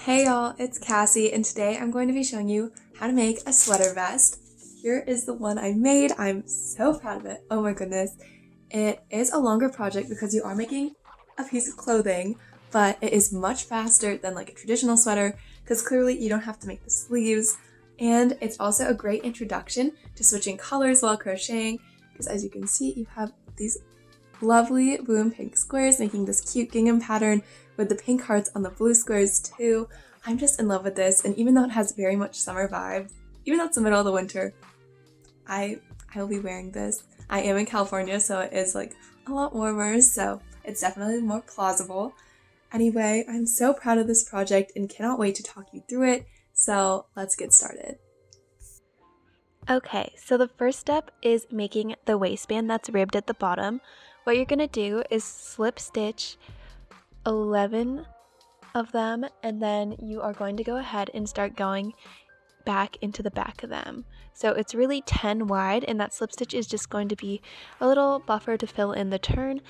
Hey y'all, it's Cassie, and today I'm going to be showing you how to make a sweater vest. Here is the one I made. I'm so proud of it. Oh my goodness. It is a longer project because you are making a piece of clothing, but it is much faster than like a traditional sweater because clearly you don't have to make the sleeves. And it's also a great introduction to switching colors while crocheting because as you can see, you have these lovely blue and pink squares making this cute gingham pattern with the pink hearts on the blue squares too. I'm just in love with this, and even though it has very much summer vibes, even though it's the middle of the winter, I will be wearing this. I am in California, so it is like a lot warmer, so it's definitely more plausible. Anyway, I'm so proud of this project and cannot wait to talk you through it, so let's get started. Okay, so the first step is making the waistband that's ribbed at the bottom. What you're going to do is slip stitch 11 of them, and then you are going to go ahead and start going back into the back of them. So it's really 10 wide, and that slip stitch is just going to be a little buffer to fill in the turn.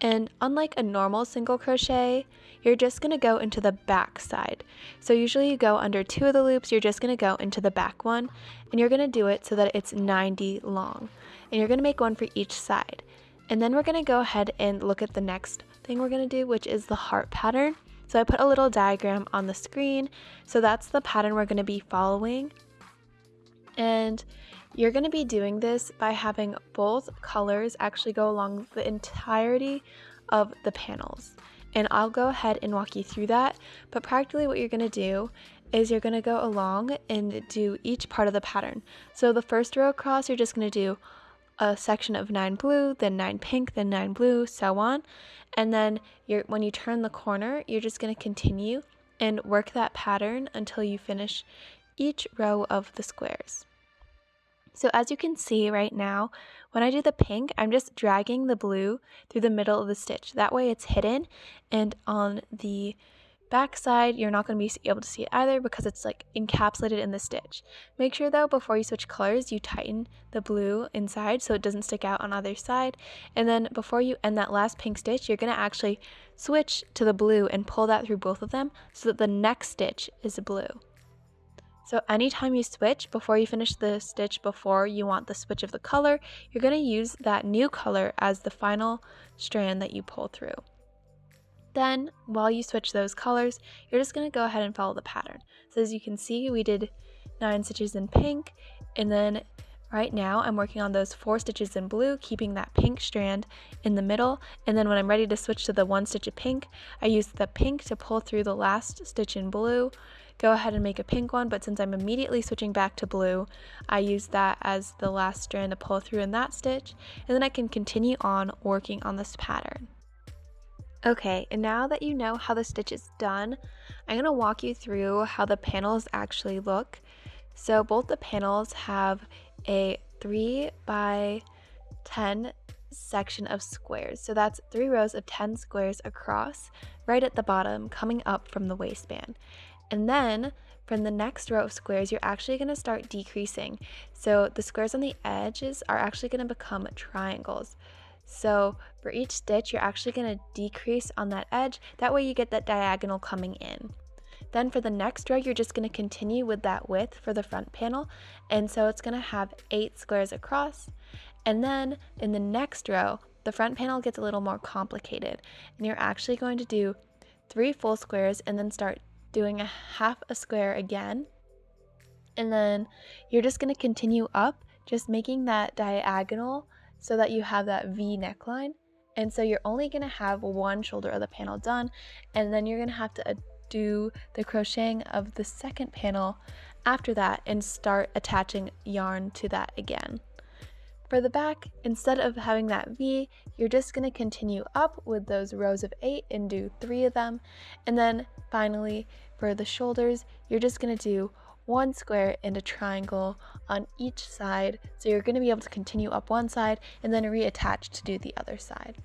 And unlike a normal single crochet, you're just going to go into the back side. So usually you go under 2 of the loops, you're just going to go into the back one, and you're going to do it so that it's 90 long. And you're going to make one for each side. And then we're going to go ahead and look at the next thing we're going to do, which is the heart pattern. So I put a little diagram on the screen. So that's the pattern we're going to be following. And you're going to be doing this by having both colors actually go along the entirety of the panels. And I'll go ahead and walk you through that. But practically what you're going to do is you're going to go along and do each part of the pattern. So the first row across, you're just going to do a section of 9 blue, then 9 pink, then 9 blue, so on. And then when you turn the corner, you're just going to continue and work that pattern until you finish each row of the squares. So as you can see right now, when I do the pink, I'm just dragging the blue through the middle of the stitch. That way it's hidden, and on the back side, you're not going to be able to see it either because it's like encapsulated in the stitch. Make sure though, before you switch colors, you tighten the blue inside so it doesn't stick out on either side. And then before you end that last pink stitch, you're going to actually switch to the blue and pull that through both of them so that the next stitch is blue. So anytime you switch, before you finish the stitch before you want the switch of the color, you're going to use that new color as the final strand that you pull through. Then, while you switch those colors, you're just going to go ahead and follow the pattern. So as you can see, we did 9 stitches in pink, and then right now I'm working on those 4 stitches in blue, keeping that pink strand in the middle, and then when I'm ready to switch to the 1 stitch of pink, I use the pink to pull through the last stitch in blue, go ahead and make a pink one, but since I'm immediately switching back to blue, I use that as the last strand to pull through in that stitch, and then I can continue on working on this pattern. Okay, and now that you know how the stitch is done, I'm going to walk you through how the panels actually look. So both the panels have a 3 by 10 section of squares. So that's 3 rows of 10 squares across, right at the bottom, coming up from the waistband. And then from the next row of squares, you're actually going to start decreasing. So the squares on the edges are actually going to become triangles. So for each stitch, you're actually going to decrease on that edge. That way you get that diagonal coming in. Then for the next row, you're just going to continue with that width for the front panel. And so it's going to have 8 squares across. And then in the next row, the front panel gets a little more complicated. And you're actually going to do 3 full squares and then start doing a half a square again. And then you're just going to continue up, just making that diagonal so that you have that V neckline. And so you're only going to have one shoulder of the panel done, and then you're going to have to do the crocheting of the second panel after that and start attaching yarn to that again. For the back, instead of having that V, you're just going to continue up with those rows of 8 and do 3 of them. And then finally, for the shoulders, you're just going to do 1 square and a triangle on each side. So you're going to be able to continue up one side and then reattach to do the other side.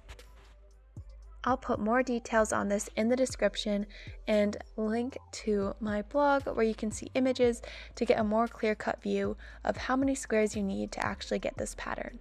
I'll put more details on this in the description and link to my blog where you can see images to get a more clear-cut view of how many squares you need to actually get this pattern.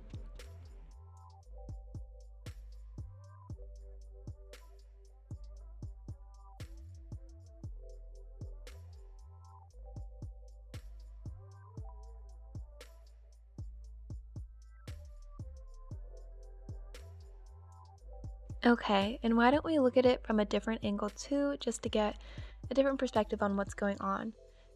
Okay, and why don't we look at it from a different angle too, just to get a different perspective on what's going on.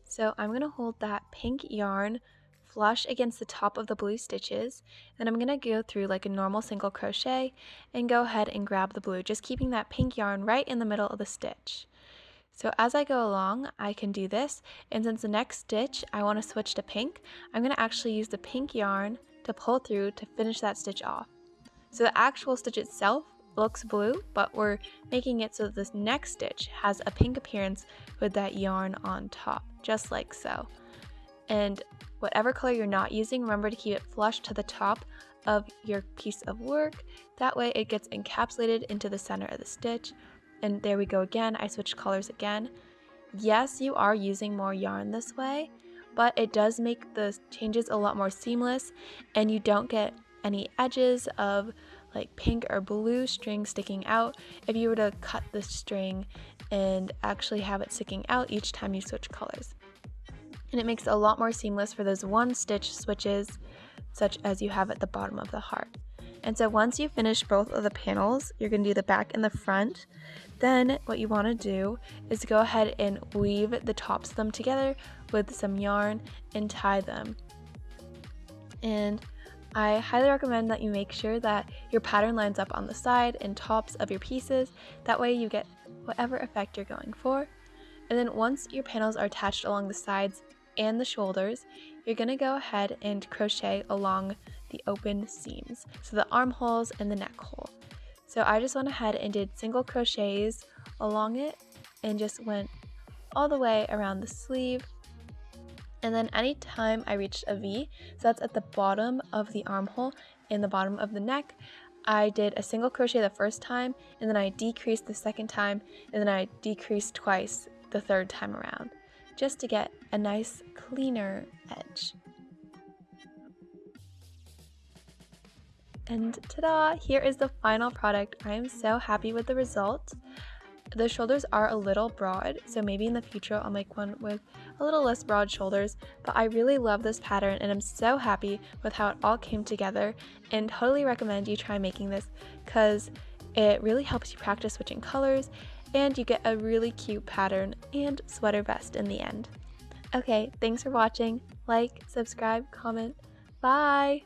So I'm going to hold that pink yarn flush against the top of the blue stitches, then I'm going to go through like a normal single crochet and go ahead and grab the blue, just keeping that pink yarn right in the middle of the stitch. So as I go along, I can do this, and since the next stitch I want to switch to pink, I'm going to actually use the pink yarn to pull through to finish that stitch off. So the actual stitch itself looks blue, but we're making it so that this next stitch has a pink appearance with that yarn on top, just like so. And whatever color you're not using, remember to keep it flush to the top of your piece of work. That way it gets encapsulated into the center of the stitch. And there we go again, I switched colors again. Yes, you are using more yarn this way, but it does make the changes a lot more seamless, and you don't get any edges of like pink or blue string sticking out if you were to cut the string and actually have it sticking out each time you switch colors. And it makes it a lot more seamless for those one stitch switches such as you have at the bottom of the heart. And so once you finish both of the panels, you're going to do the back and the front. Then what you want to do is go ahead and weave the tops of them together with some yarn and tie them. And I highly recommend that you make sure that your pattern lines up on the side and tops of your pieces. That way you get whatever effect you're going for. And then once your panels are attached along the sides and the shoulders, you're going to go ahead and crochet along the open seams, so the armholes and the neck hole. So I just went ahead and did single crochets along it and just went all the way around the sleeve. And then anytime I reached a V, so that's at the bottom of the armhole and the bottom of the neck, I did a single crochet the first time, and then I decreased the second time, and then I decreased twice the third time around, just to get a nice cleaner edge. And ta-da! Here is the final product. I am so happy with the result. The shoulders are a little broad, so maybe in the future I'll make one with a little less broad shoulders, but I really love this pattern and I'm so happy with how it all came together, and totally recommend you try making this because it really helps you practice switching colors and you get a really cute pattern and sweater vest in the end. Okay, thanks for watching. Like, subscribe, comment. Bye!